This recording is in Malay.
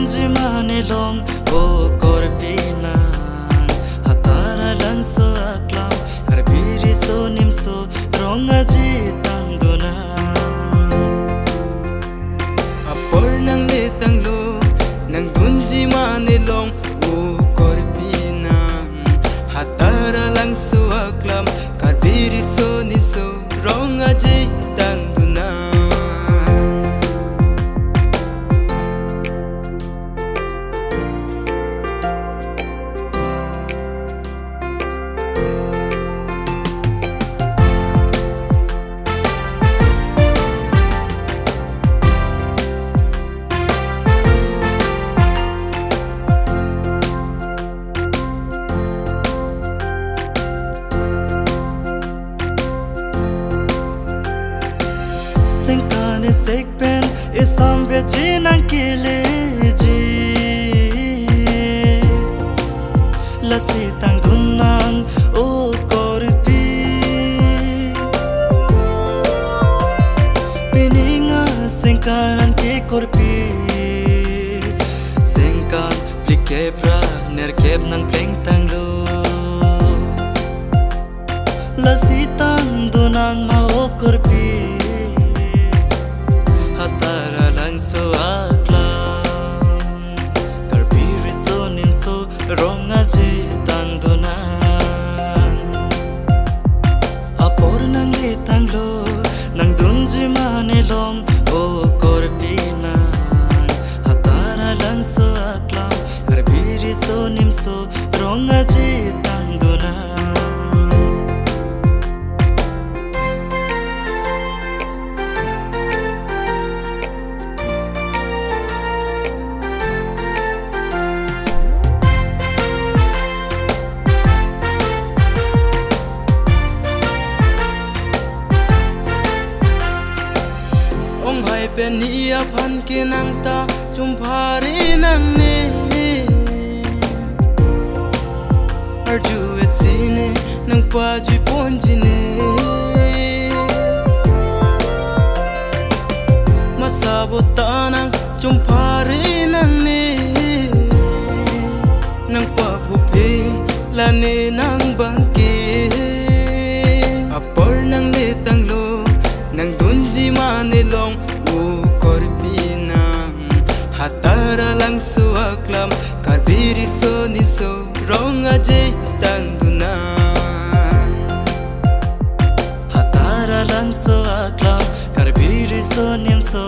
dunji manilong o korpina hatara lang so aklam karbiri so nimso ronga jitang duna apor nang litang lo nang dunji manilong o korpina hatara lang so aklam karbiri so nimso ronga jitang duna Sengkane sekpen isam vechinang kileji lasi tang dunang o korpi pininga sengkanan ke korpi sengkan plikebra nerkeb nang pleng tang lo lasi tang dunang ma o korpi hatara lang so aklam karbiri so nimso ronga jitang dunan apor nang litang lo nang dunji manilong o korpina hatara lang so aklam karbiri so nimso ronga jitang dunan Penia pan kinang ta chumpari nang ne arju et sine nang paji ponjine masabota nang chumpari nang ne nang papupe lane nang bangke apor nang litang lo nang dunji manilong korpina hatara lang so aklam karbiri so nimso ronga jitang duna hatara lang so aklam karbiri so nimso